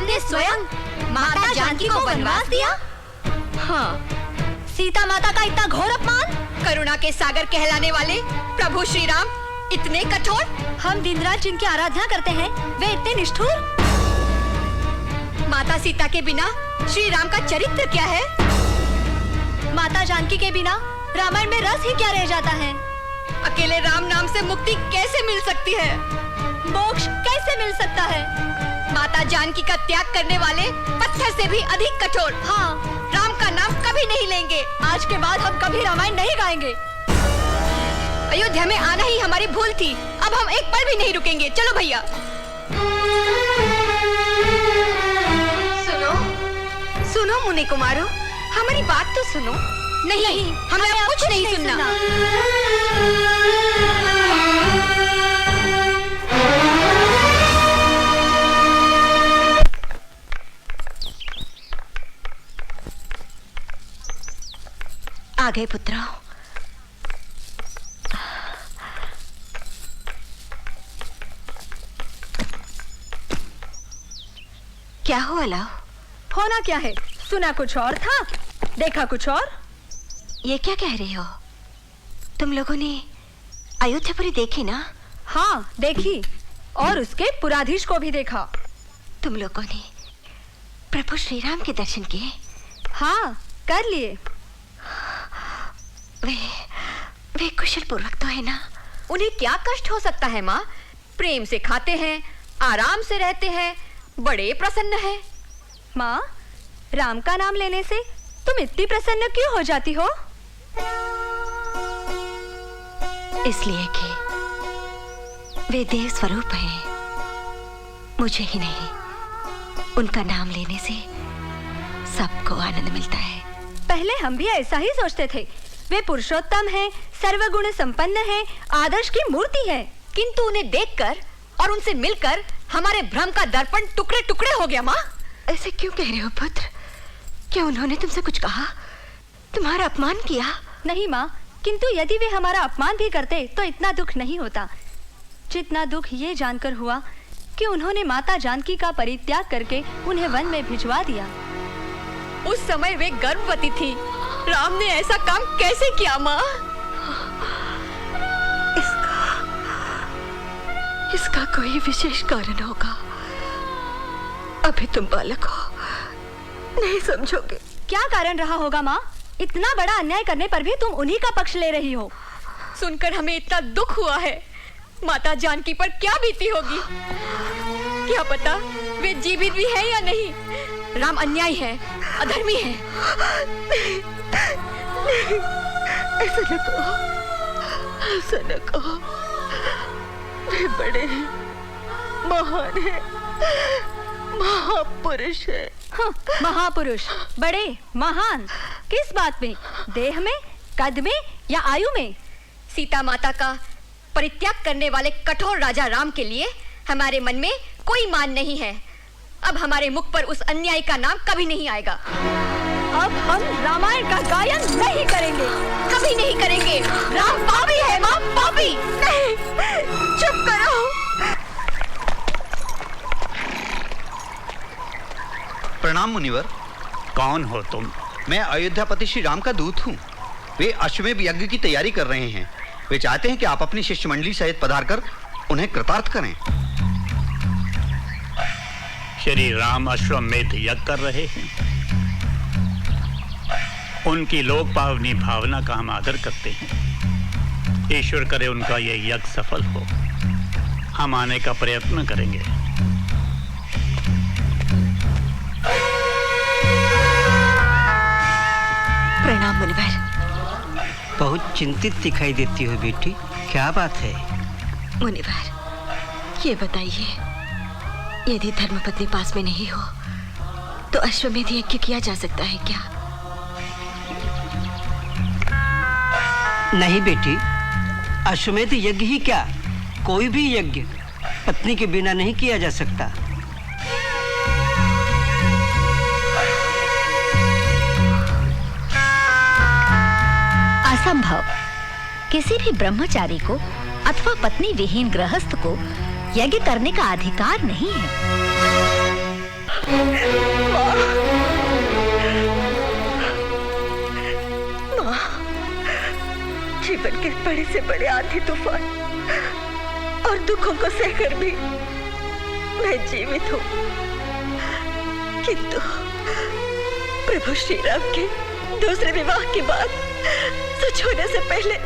राम ने स्वयं माता जानकी को वनवास दिया? हाँ, सीता माता का इतना घोर अपमान? करुणा के सागर कहलाने वाले प्रभु श्री राम इतने कठोर? हम दिन रात जिनकी आराधना करते हैं वे इतने निष्ठुर? माता सीता के बिना श्री राम का चरित्र क्या है? माता जानकी के बिना रामायण में रस ही क्या रह जाता है? अकेले राम नाम से मुक्ति कैसे मिल सकती है? मोक्ष कैसे मिल सकता है? माता जानकी का त्याग करने वाले पत्थर से भी अधिक कठोर। हाँ, राम का नाम कभी नहीं लेंगे। आज के बाद हम कभी रामायण नहीं गाएंगे। अयोध्या में आना ही हमारी भूल थी, अब हम एक पल भी नहीं रुकेंगे। चलो भैया। सुनो सुनो मुनि कुमारों, हमारी बात तो सुनो। नहीं, हमें अब कुछ नहीं सुनना। आ गए पुत्रों। क्या हुआ लाओ? होना क्या है? सुना कुछ और था, देखा कुछ और। ये क्या कह रहे हो? तुम लोगों ने अयोध्यापुरी देखी ना? हाँ देखी, और उसके पुराधीश को भी देखा। तुम लोगों ने प्रभु श्री राम के दर्शन किए? हाँ कर लिए। वे कुशल पूर्वक तो है ना? उन्हें क्या कष्ट हो सकता है माँ? प्रेम से खाते हैं, आराम से रहते हैं, बड़े प्रसन्न हैं। माँ, राम का नाम लेने से तुम इतनी प्रसन्न क्यों हो जाती हो? इसलिए कि वे देव स्वरूप हैं। मुझे ही नहीं, उनका नाम लेने से सबको आनंद मिलता है। पहले हम भी ऐसा ही सोचते थे। वे पुरुषोत्तम हैं, सर्वगुण संपन्न हैं, आदर्श की मूर्ति है। किंतु उन्हें देखकर और उनसे मिलकर हमारे भ्रम का दर्पण टुकड़े टुकड़े हो गया। माँ, ऐसे क्यों कह रहे हो पुत्र? क्या उन्होंने तुमसे कुछ कहा? तुम्हारा अपमान किया? नहीं माँ, किंतु यदि वे हमारा अपमान भी करते तो इतना दुख नहीं होता जितना दुख ये जानकर हुआ कि उन्होंने माता जानकी का परित्याग करके उन्हें वन में भिजवा दिया। उस समय वे गर्भवती थी। राम ने ऐसा काम कैसे किया माँ? इसका कोई विशेष कारण होगा। अभी तुम बालक हो, नहीं समझोगे। क्या कारण रहा होगा माँ? इतना बड़ा अन्याय करने पर भी तुम उन्हीं का पक्ष ले रही हो। सुनकर हमें इतना दुख हुआ है। माता जानकी पर क्या बीती होगी? क्या पता वे जीवित भी है या नहीं। राम अन्यायी है, अधर्मी है। नहीं, नहीं, ऐसा न कहो, ऐसा न कहो। वे बड़े हैं, महान है, महापुरुष है। हाँ, महापुरुष, बड़े, महान, किस बात में? देह में, कद में या आयु में? सीता माता का परित्याग करने वाले कठोर राजा राम के लिए हमारे मन में कोई मान नहीं है। अब हमारे मुख पर उस अन्याय का नाम कभी नहीं आएगा। अब हम रामायण का गायन नहीं करेंगे, कभी नहीं करेंगे। राम पापी है माँ, पापी। नहीं, चुप करो। प्रणाम मुनिवर। कौन हो तुम? मैं अयोध्यापति श्री राम का दूत हूँ। वे अश्वमेध यज्ञ की तैयारी कर रहे हैं। वे चाहते हैं कि आप अपनी शिष्य मंडली सहित पधार कर उन्हें कृतार्थ करें। श्री राम अश्वमेध यज्ञ कर रहे हैं। उनकी लोक पावनी भावना का हम आदर करते हैं। ईश्वर करे उनका ये यज्ञ सफल हो। हम आने का प्रयत्न करेंगे। प्रणाम मुनिवर। बहुत चिंतित दिखाई देती हो बेटी, क्या बात है? मुनिवर, ये बताइए, यदि धर्मपत्नी पास में नहीं हो तो अश्वमेध यज्ञ किया जा सकता है क्या? नहीं बेटी, अश्वमेध यज्ञ ही क्या, कोई भी यज्ञ पत्नी के बिना नहीं किया जा सकता। असंभव। किसी भी ब्रह्मचारी को अथवा पत्नी विहीन गृहस्थ को यज्ञ करने का अधिकार नहीं है। बड़े से बड़े आंधी तूफान और दुखों को सहकर भी मैं जीवित हूँ, किंतु प्रभु श्री राम के दूसरे विवाह की बात सच होने से पहले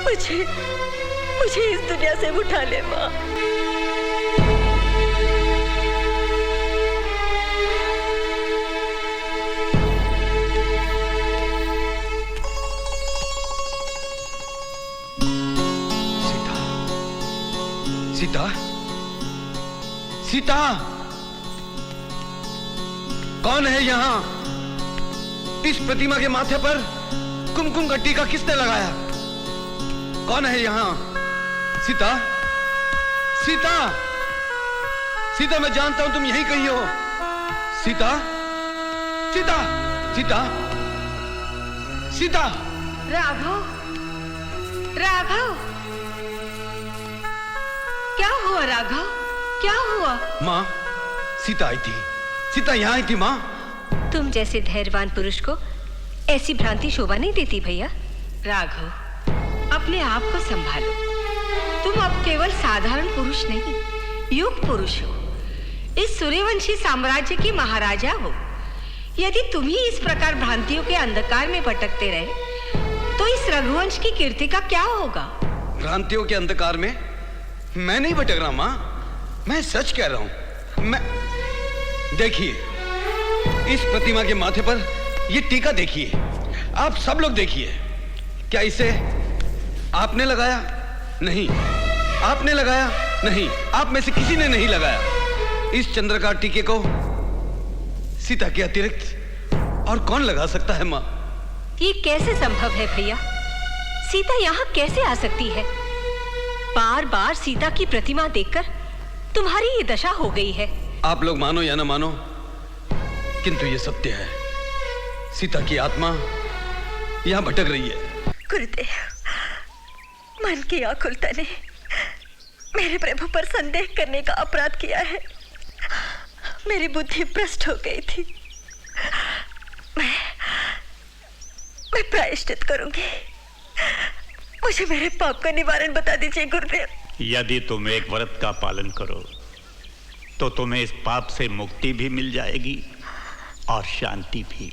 मुझे इस दुनिया से उठा ले माँ। सीता, सीता, कौन है यहाँ? इस प्रतिमा के माथे पर कुमकुम का टीका किसने लगाया? कौन है यहाँ? सीता, सीता, सीता, मैं जानता हूं तुम यहीं कहीं हो। सीता, सीता, सीता, सीता। राघव, राघव, क्या हुआ राघव? क्या हुआ? माँ, सीता आई थी। सीता यहाँ आई थी माँ। तुम जैसे धैर्यवान पुरुष को ऐसी भ्रांति शोभा नहीं देती भैया। राघव, अपने आप को संभालो। तुम अब केवल साधारण पुरुष नहीं, युग पुरुष हो। इस सूर्यवंशी साम्राज्य की महाराजा हो। यदि तुम ही इस प्रकार भ्रांतियों के अंधकार में भटकते रहे तो इस रघुवंश की कीर्ति का क्या होगा? भ्रांतियों के अंधकार में मैं नहीं भटक रहा माँ, मैं सच कह रहा हूं। मैं देखिए, इस प्रतिमा के माथे पर ये टीका देखिए, आप सब लोग देखिए। क्या इसे आपने लगाया? नहीं। आपने लगाया? नहीं। आप में से किसी ने नहीं लगाया। इस चंद्रकार टीके को सीता के अतिरिक्त और कौन लगा सकता है माँ? ये कैसे संभव है भैया? सीता यहाँ कैसे आ सकती है? बार बार सीता की प्रतिमा देखकर तुम्हारी ये दशा हो गई है। आप लोग मानो या ना मानो, किंतु ये सत्य है। सीता की आत्मा यहाँ भटक रही है। गुरुदेव, मन की आकुलता ने मेरे प्रभु पर संदेह करने का अपराध किया है। मेरी बुद्धि भ्रष्ट हो गई थी। मैं प्रायश्चित करूंगी। मुझे मेरे पाप का निवारण बता दीजिए गुरुदेव। यदि तुम एक व्रत का पालन करो तो तुम्हें इस पाप से मुक्ति भी मिल जाएगी और शांति भी।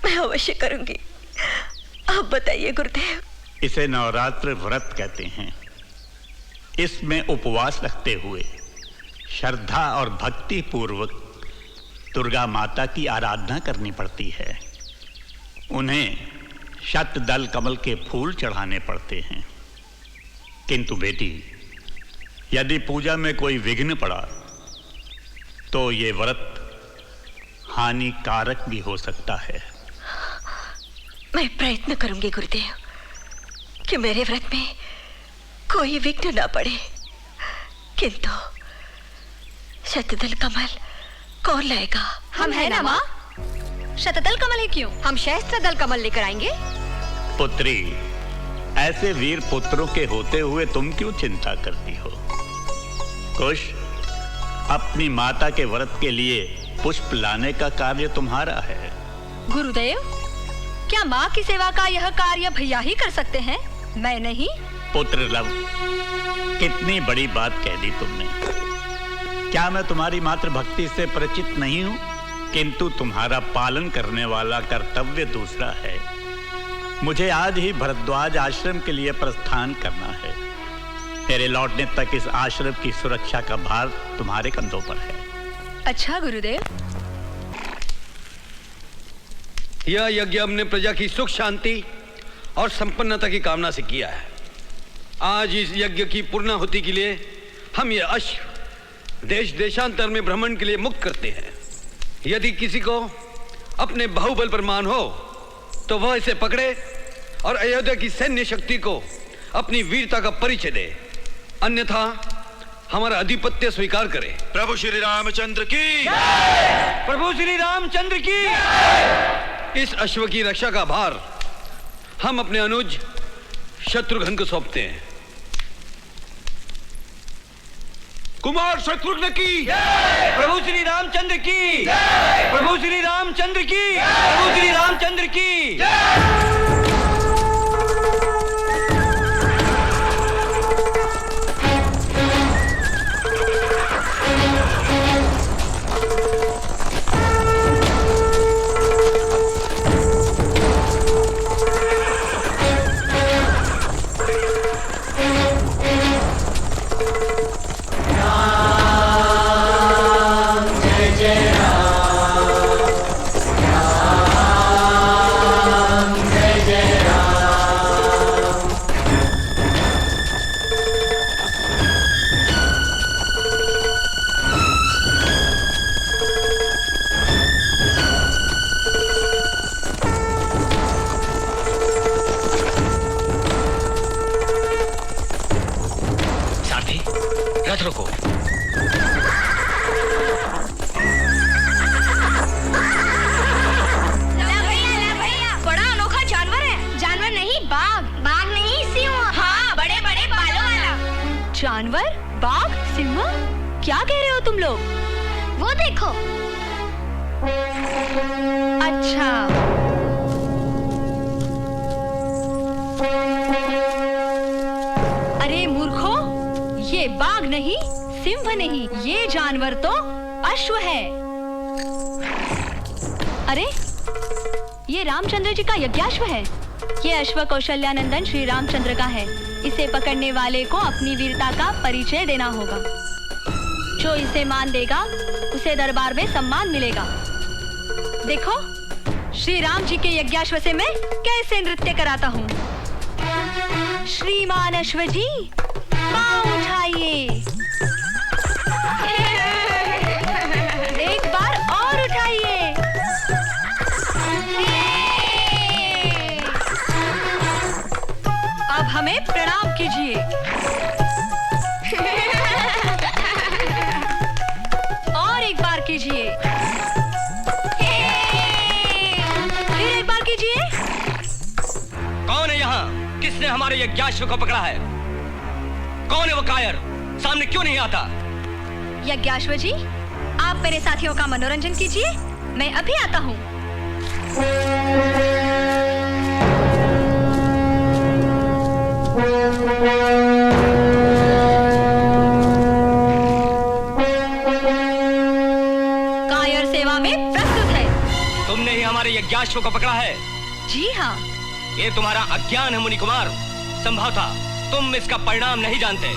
मैं अवश्य करूंगी। आप बताइए गुरुदेव। इसे नवरात्र व्रत कहते हैं। इसमें उपवास रखते हुए श्रद्धा और भक्ति पूर्वक दुर्गा माता की आराधना करनी पड़ती है। उन्हें शतदल कमल के फूल चढ़ाने पड़ते हैं। किंतु बेटी, यदि पूजा में कोई विघ्न पड़ा तो ये व्रत हानिकारक भी हो सकता है। मैं प्रयत्न करूंगी गुरुदेव कि मेरे व्रत में कोई विघ्न ना पड़े। किंतु शतदल कमल कौन लाएगा? हम है ना माँ। शतदल कमल ही क्यों, हम सहस्त्रदल कमल लेकर आएंगे। पुत्री, ऐसे वीर पुत्रों के होते हुए तुम क्यों चिंता करती हो? कुश, अपनी माता के व्रत के लिए पुष्प लाने का कार्य तुम्हारा है। गुरुदेव, क्या माँ की सेवा का यह कार्य भैया ही कर सकते हैं, मैं नहीं? पुत्र लव, कितनी बड़ी बात कह दी तुमने। क्या मैं तुम्हारी मातृ भक्ति से परिचित नहीं हूं? किंतु तुम्हारा पालन करने वाला कर्तव्य दूसरा है। मुझे आज ही भरद्वाज आश्रम के लिए प्रस्थान करना है। तेरे लौटने तक इस आश्रम की सुरक्षा का भार तुम्हारे कंधों पर है। अच्छा गुरुदेव। यह यज्ञ हमने प्रजा की सुख शांति और संपन्नता की कामना से किया है। आज इस यज्ञ की पूर्णाहुति के लिए हम यह अश्व देश देशांतर में भ्रमण के लिए मुक्त करते हैं। यदि किसी को अपने बाहुबल पर मान हो तो वह इसे पकड़े और अयोध्या की सैन्य शक्ति को अपनी वीरता का परिचय दे, अन्यथा हमारा अधिपत्य स्वीकार करे। प्रभु श्री रामचंद्र की, प्रभु श्री रामचंद्र की। इस अश्व की रक्षा का भार हम अपने अनुज शत्रुघ्न को सौंपते हैं। कुमार शत्रुघ्न की, प्रभु श्री रामचंद्र की, प्रभु श्री रामचंद्र की, प्रभु श्री रामचंद्र की। सारथी, रथ रोको। बड़ा अनोखा जानवर है। जानवर नहीं, बाघ। बाघ नहीं, सिंह। हाँ, बड़े बड़े बालों वाला। जानवर, बाघ, सिंह, क्या कह रहे हो तुम लोग? वो देखो। अच्छा, अरे मूर्खों, ये बाघ नहीं, सिंह नहीं, ये जानवर तो अश्व है। अरे, ये रामचंद्र जी का यज्ञाश्व है। ये अश्व कौशल्यानंदन श्री रामचंद्र का है। इसे पकड़ने वाले को अपनी वीरता का परिचय देना होगा। जो इसे मान देगा, उसे दरबार में सम्मान मिलेगा। देखो, श्री राम जी के यज्ञाश्व से मैं कैसे नृत्य कराता हूँ। श्रीमान अश्व जी, पाँव उठाइए। एक बार और उठाइए। अब हमें प्रणाम कीजिए। और एक बार कीजिए। फिर एक बार कीजिए। कौन है यहाँ? किसने हमारे यज्ञाश्व को पकड़ा है? कौन है वो कायर? सामने क्यों नहीं आता? यज्ञाश्व जी, आप मेरे साथियों का मनोरंजन कीजिए, मैं अभी आता हूँ। कायर सेवा में प्रस्तुत है। तुमने ही हमारे यज्ञाश्व को पकड़ा है? जी हाँ। ये तुम्हारा अज्ञान है मुनि कुमार। संभव था तुम इसका परिणाम नहीं जानते।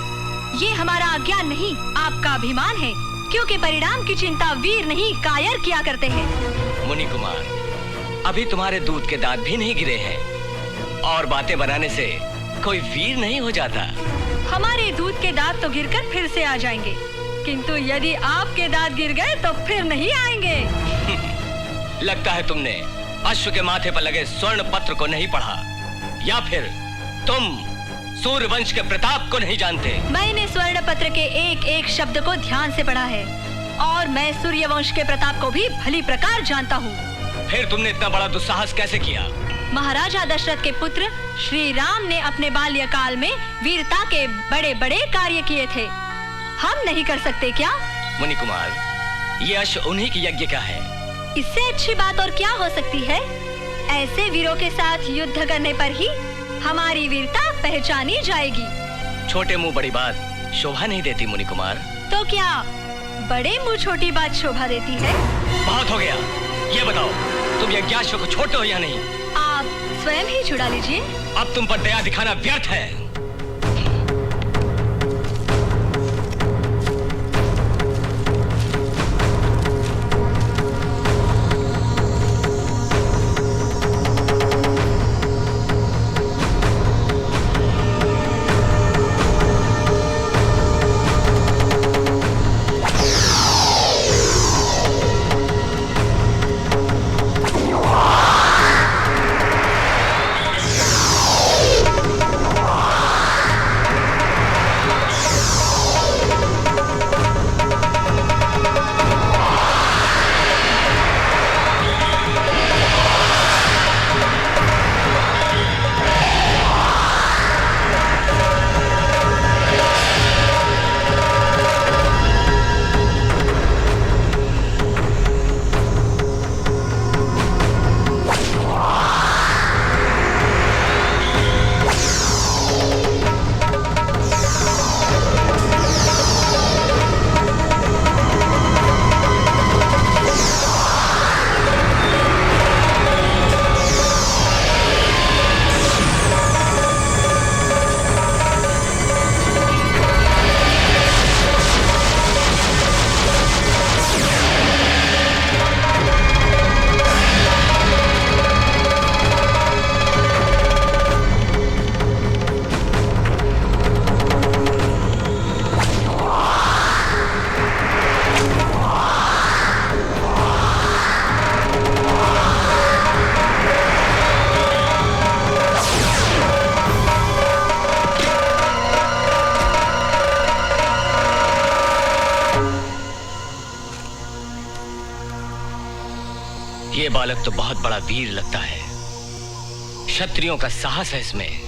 ये हमारा अज्ञान नहीं, आपका अभिमान है, क्योंकि परिणाम की चिंता वीर नहीं कायर किया करते हैं। मुनि कुमार, अभी तुम्हारे दूध के दांत भी नहीं गिरे हैं और बातें बनाने से कोई वीर नहीं हो जाता। हमारे दूध के दांत तो गिरकर फिर से आ जाएंगे, किंतु यदि आपके दांत गिर गए तो फिर नहीं आएंगे। लगता है तुमने अश्व के माथे पर लगे स्वर्ण पत्र को नहीं पढ़ा, या फिर तुम सूर्यवंश के प्रताप को नहीं जानते। मैंने स्वर्ण पत्र के एक एक शब्द को ध्यान से पढ़ा है और मैं सूर्यवंश के प्रताप को भी भली प्रकार जानता हूँ। फिर तुमने इतना बड़ा दुस्साहस कैसे किया? महाराजा दशरथ के पुत्र श्री राम ने अपने बाल्यकाल में वीरता के बड़े बड़े कार्य किए थे, हम नहीं कर सकते क्या? मुनि कुमार, ये अश्व उन्हीं की यज्ञ का है। इससे अच्छी बात और क्या हो सकती है? ऐसे वीरों के साथ युद्ध करने पर ही हमारी वीरता पहचानी जाएगी। छोटे मुंह बड़ी बात शोभा नहीं देती मुनि कुमार। तो क्या बड़े मुंह छोटी बात शोभा देती है? बहुत हो गया, ये बताओ तुम यज्ञाश्व को छोड़ते हो या नहीं? आप स्वयं ही छुड़ा लीजिए। अब तुम पर दया दिखाना व्यर्थ है। ये बालक तो बहुत बड़ा वीर लगता है। क्षत्रियों का साहस है इसमें।